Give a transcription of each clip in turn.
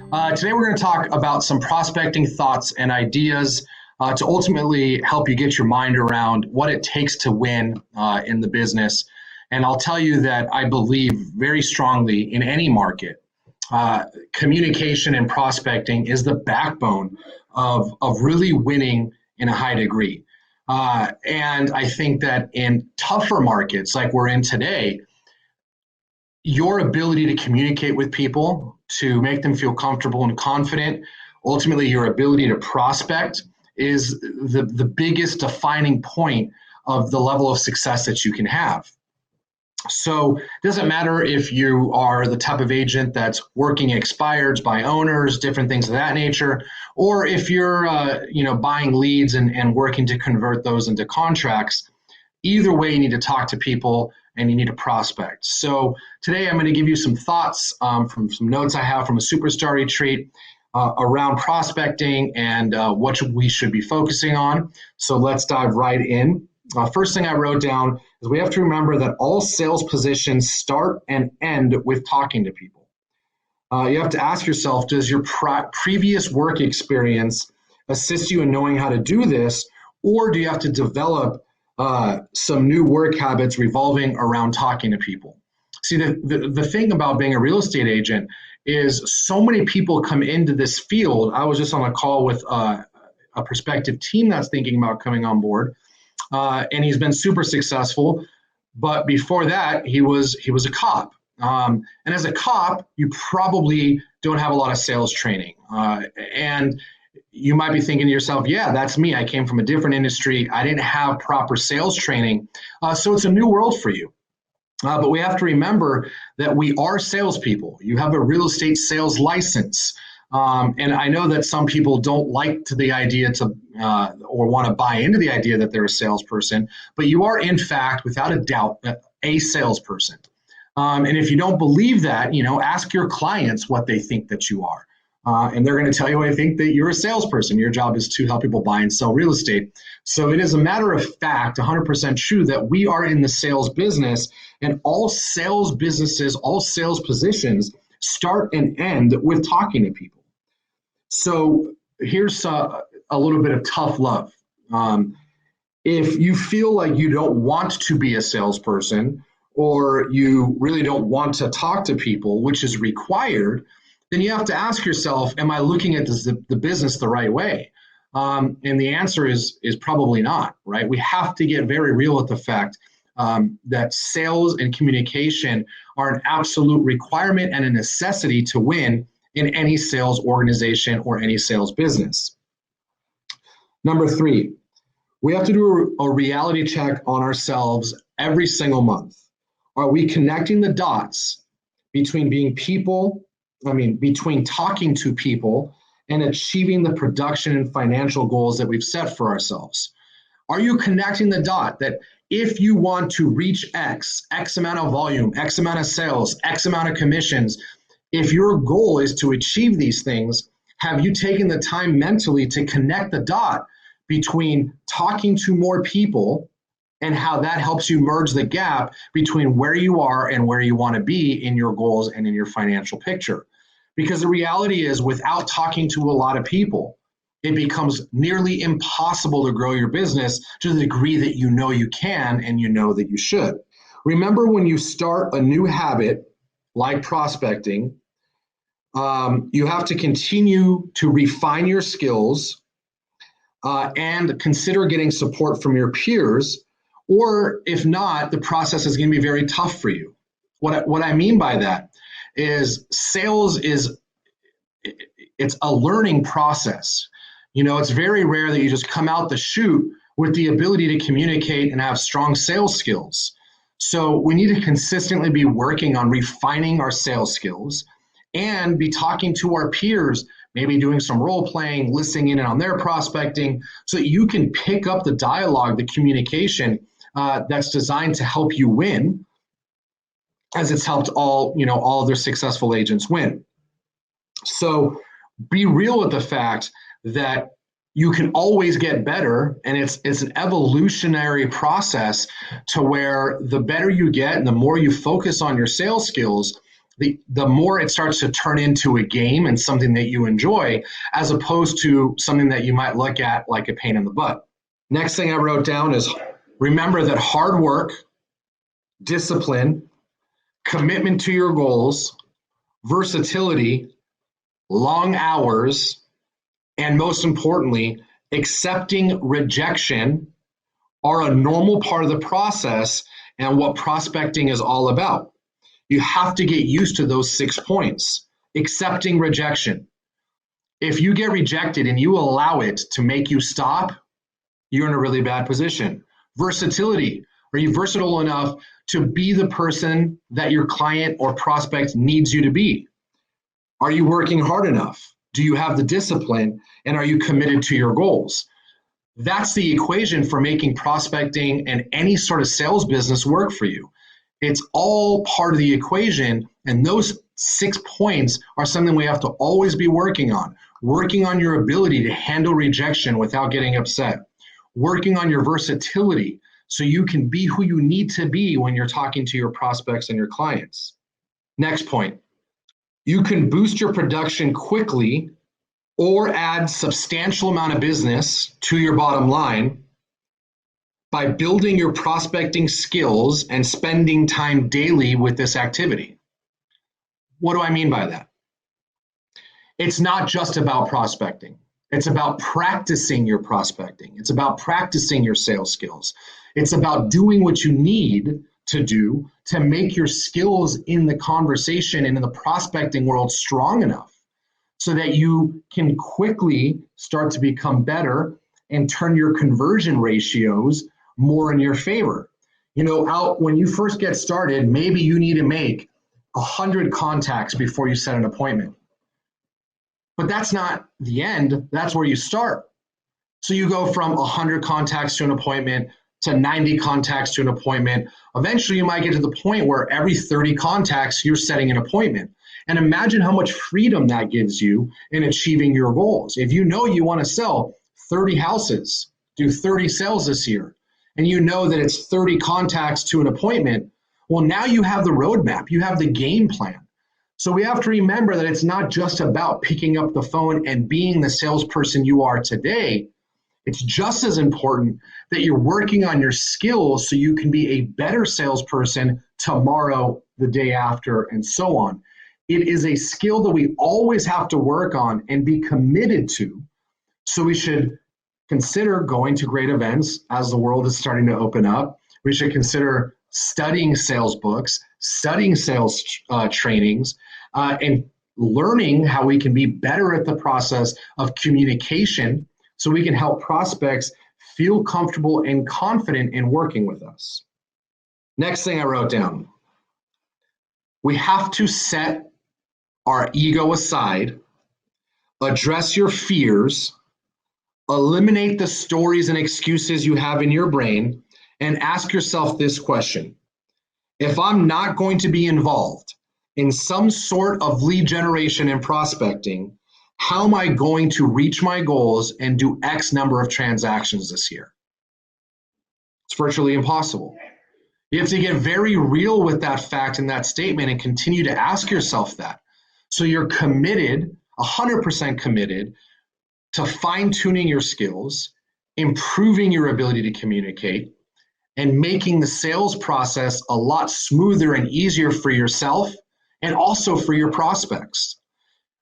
Today we're going to talk about some prospecting thoughts and ideas to ultimately help you get your mind around what it takes to win in the business. And I'll tell you that I believe very strongly in any market, communication and prospecting is the backbone of really winning in a high degree. And I think that in tougher markets like we're in today, your ability to communicate with people, to make them feel comfortable and confident, ultimately your ability to prospect is the biggest defining point of the level of success that you can have. So it doesn't matter if you are the type of agent that's working expireds by owners, different things of that nature, or if you're buying leads and working to convert those into contracts. Either way, you need to talk to people and you need to prospect. So today I'm going to give you some thoughts from some notes I have from a superstar retreat around prospecting and what we should be focusing on. So let's dive right in. First thing I wrote down is we have to remember that all sales positions start and end with talking to people. You have to ask yourself, does your previous work experience assist you in knowing how to do this, or do you have to develop some new work habits revolving around talking to people? See, the thing about being a real estate agent is so many people come into this field. I was just on a call with a prospective team that's thinking about coming on board. And he's been super successful, but before that, he was a cop. And as a cop, you probably don't have a lot of sales training. And you might be thinking to yourself, yeah, that's me. I came from a different industry. I didn't have proper sales training. So it's a new world for you. But we have to remember that we are salespeople. You have a real estate sales license. And I know that some people don't like the idea or want to buy into the idea that they're a salesperson, but you are, in fact, without a doubt, a salesperson. And if you don't believe that, ask your clients what they think that you are. And they're going to tell you, I think that you're a salesperson. Your job is to help people buy and sell real estate. So it is a matter of fact, 100% true, that we are in the sales business, and all sales businesses, all sales positions start and end with talking to people. So here's a little bit of tough love. If you feel like you don't want to be a salesperson, or you really don't want to talk to people, which is required, then you have to ask yourself, am I looking at the business the right way? And the answer is probably not, right? We have to get very real with the fact that sales and communication are an absolute requirement and a necessity to win in any sales organization or any sales business. Number 3, we have to do a reality check on ourselves every single month. Are we connecting the dots between between talking to people and achieving the production and financial goals that we've set for ourselves? Are you connecting the dot that if you want to reach X amount of volume, X amount of sales, X amount of commissions, if your goal is to achieve these things, have you taken the time mentally to connect the dot between talking to more people and how that helps you merge the gap between where you are and where you want to be in your goals and in your financial picture? Because the reality is, without talking to a lot of people, it becomes nearly impossible to grow your business to the degree that you know you can and you know that you should. Remember, when you start a new habit like prospecting, you have to continue to refine your skills and consider getting support from your peers, or if not, the process is going to be very tough for you. What I mean by that is sales it's a learning process. It's very rare that you just come out the chute with the ability to communicate and have strong sales skills. So we need to consistently be working on refining our sales skills and be talking to our peers, maybe doing some role playing, listening in on their prospecting, so that you can pick up the dialogue, the communication that's designed to help you win, as it's helped all other successful agents win. So be real with the fact that you can always get better, and it's an evolutionary process to where the better you get and the more you focus on your sales skills, the more it starts to turn into a game and something that you enjoy, as opposed to something that you might look at like a pain in the butt. Next thing I wrote down is remember that hard work, discipline, commitment to your goals, versatility, long hours, and most importantly, accepting rejection are a normal part of the process and what prospecting is all about. You have to get used to those 6 points. Accepting rejection. If you get rejected and you allow it to make you stop, you're in a really bad position. Versatility. Are you versatile enough to be the person that your client or prospect needs you to be? Are you working hard enough? Do you have the discipline? And are you committed to your goals? That's the equation for making prospecting and any sort of sales business work for you. It's all part of the equation, and those 6 points are something we have to always be working on your ability to handle rejection without getting upset, working on your versatility so you can be who you need to be when you're talking to your prospects and your clients. Next point, you can boost your production quickly or add substantial amount of business to your bottom line by building your prospecting skills and spending time daily with this activity. What do I mean by that? It's not just about prospecting. It's about practicing your prospecting. It's about practicing your sales skills. It's about doing what you need to do to make your skills in the conversation and in the prospecting world strong enough so that you can quickly start to become better and turn your conversion ratios more in your favor. When you first get started, maybe you need to make 100 contacts before you set an appointment. But that's not the end, that's where you start. So you go from 100 contacts to an appointment to 90 contacts to an appointment. Eventually you might get to the point where every 30 contacts you're setting an appointment. And imagine how much freedom that gives you in achieving your goals. If you know you want to sell 30 houses, do 30 sales this year, and you know that it's 30 contacts to an appointment, well, now you have the roadmap, you have the game plan. So we have to remember that it's not just about picking up the phone and being the salesperson you are today. It's just as important that you're working on your skills so you can be a better salesperson tomorrow, the day after, and so on. It is a skill that we always have to work on and be committed to. So we should consider going to great events as the world is starting to open up. We should consider studying sales books, studying sales trainings, and learning how we can be better at the process of communication so we can help prospects feel comfortable and confident in working with us. Next thing I wrote down, we have to set our ego aside, address your fears, eliminate the stories and excuses you have in your brain, and ask yourself this question. If I'm not going to be involved in some sort of lead generation and prospecting, how am I going to reach my goals and do X number of transactions this year? It's virtually impossible. You have to get very real with that fact and that statement and continue to ask yourself that. So you're committed, 100% committed, to fine-tuning your skills, improving your ability to communicate, and making the sales process a lot smoother and easier for yourself and also for your prospects.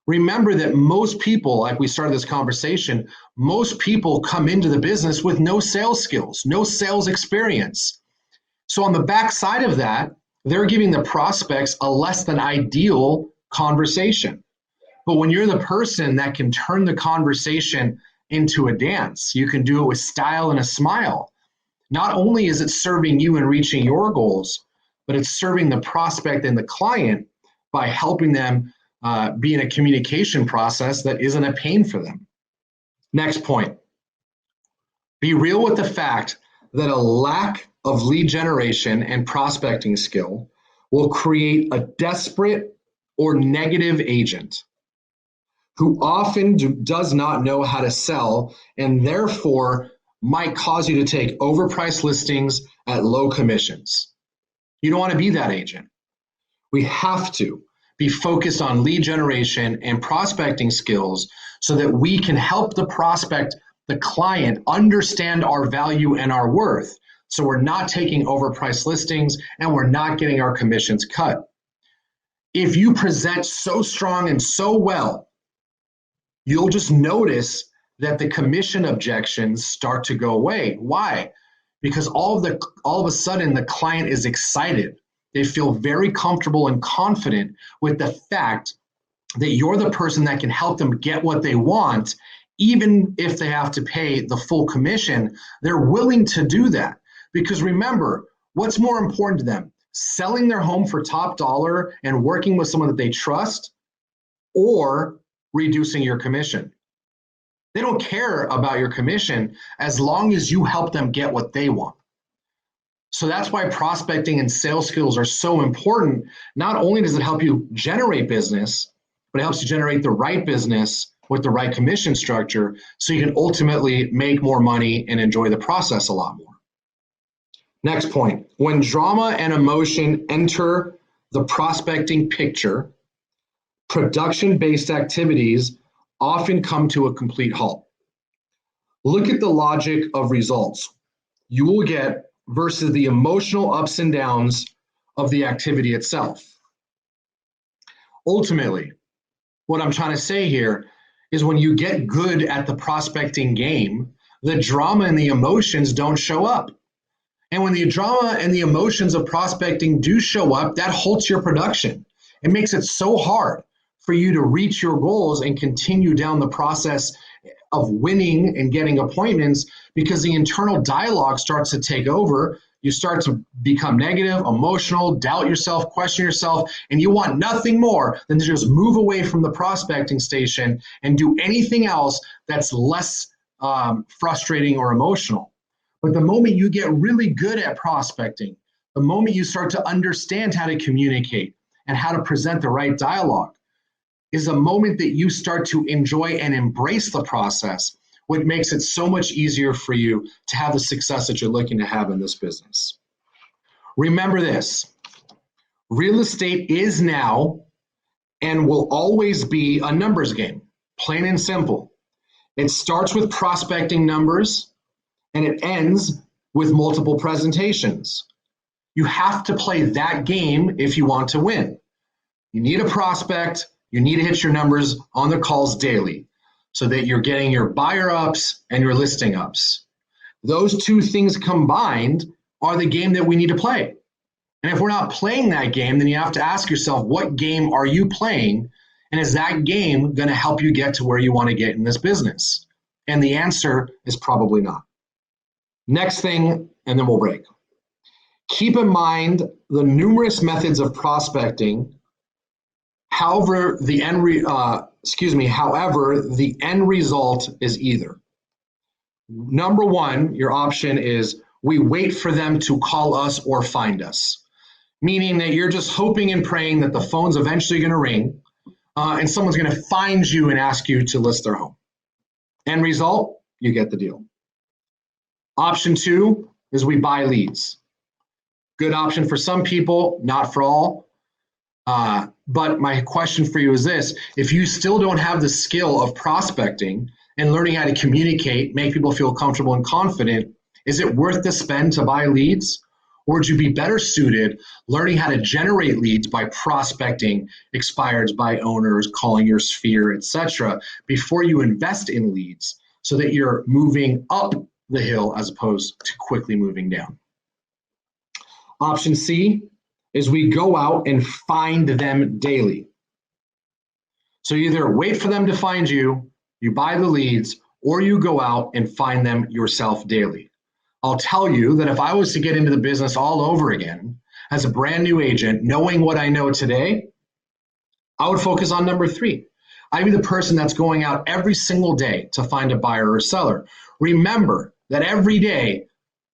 Remember that most people, like we started this conversation, most people come into the business with no sales skills, no sales experience. So on the backside of that, they're giving the prospects a less than ideal conversation. But when you're the person that can turn the conversation into a dance, you can do it with style and a smile. Not only is it serving you and reaching your goals, but it's serving the prospect and the client by helping them be in a communication process that isn't a pain for them. Next point, be real with the fact that a lack of lead generation and prospecting skill will create a desperate or negative agent who often does not know how to sell and therefore might cause you to take overpriced listings at low commissions. You don't want to be that agent. We have to be focused on lead generation and prospecting skills so that we can help the prospect, the client, understand our value and our worth. So we're not taking overpriced listings and we're not getting our commissions cut. If you present so strong and so well, you'll just notice that the commission objections start to go away. Why? Because all of a sudden the client is excited. They feel very comfortable and confident with the fact that you're the person that can help them get what they want, even if they have to pay the full commission. They're willing to do that. Because remember, what's more important to them? Selling their home for top dollar and working with someone that they trust, or reducing your commission? They don't care about your commission as long as you help them get what they want. So that's why prospecting and sales skills are so important. Not only does it help you generate business, but it helps you generate the right business with the right commission structure so you can ultimately make more money and enjoy the process a lot more. Next point, when drama and emotion enter the prospecting picture, production-based activities often come to a complete halt. Look at the logic of results you will get versus the emotional ups and downs of the activity itself. Ultimately, what I'm trying to say here is when you get good at the prospecting game, the drama and the emotions don't show up. And when the drama and the emotions of prospecting do show up, that halts your production. It makes it so hard for you to reach your goals and continue down the process of winning and getting appointments because the internal dialogue starts to take over. You start to become negative, emotional, doubt yourself, question yourself, and you want nothing more than to just move away from the prospecting station and do anything else that's less frustrating or emotional. But the moment you get really good at prospecting, the moment you start to understand how to communicate and how to present the right dialogue, is a moment that you start to enjoy and embrace the process, which makes it so much easier for you to have the success that you're looking to have in this business. Remember this, real estate is now and will always be a numbers game, plain and simple. It starts with prospecting numbers and it ends with multiple presentations. You have to play that game if you want to win. You need a prospect, you need to hit your numbers on the calls daily so that you're getting your buyer ups and your listing ups. Those two things combined are the game that we need to play. And if we're not playing that game, then you have to ask yourself, what game are you playing? And is that game going to help you get to where you want to get in this business? And the answer is probably not. Next thing, and then we'll break. Keep in mind the numerous methods of prospecting. However, the end result is either. Number one, your option is we wait for them to call us or find us, meaning that you're just hoping and praying that the phone's eventually going to ring and someone's going to find you and ask you to list their home. End result, you get the deal. Option two is we buy leads. Good option for some people, not for all. But my question for you is this: if you still don't have the skill of prospecting and learning how to communicate, make people feel comfortable and confident, is it worth the spend to buy leads? Or would you be better suited learning how to generate leads by prospecting expireds, by owners, calling your sphere, etc., before you invest in leads so that you're moving up the hill as opposed to quickly moving down? Option C is we go out and find them daily. So you either wait for them to find you, you buy the leads, or you go out and find them yourself daily. I'll tell you that if I was to get into the business all over again as a brand new agent, knowing what I know today, I would focus on number three. I'd be the person that's going out every single day to find a buyer or seller. Remember that every day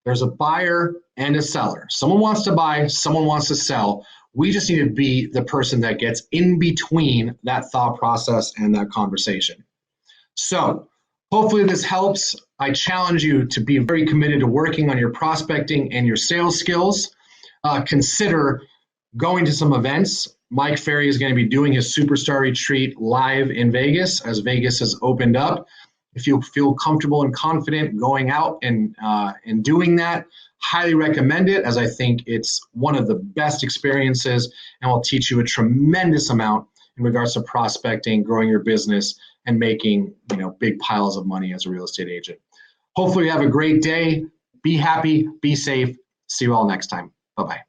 there's a buyer and a seller. Someone wants to buy, someone wants to sell. We just need to be the person that gets in between that thought process and that conversation. So hopefully this helps. I challenge you to be very committed to working on your prospecting and your sales skills. Consider going to some events Mike Ferry is going to be doing his Superstar Retreat live in Vegas as Vegas has opened up. If you feel comfortable and confident going out and doing that, highly recommend it, as I think it's one of the best experiences and will teach you a tremendous amount in regards to prospecting, growing your business, and making big piles of money as a real estate agent. Hopefully you have a great day. Be happy, be safe. See you all next time. Bye-bye.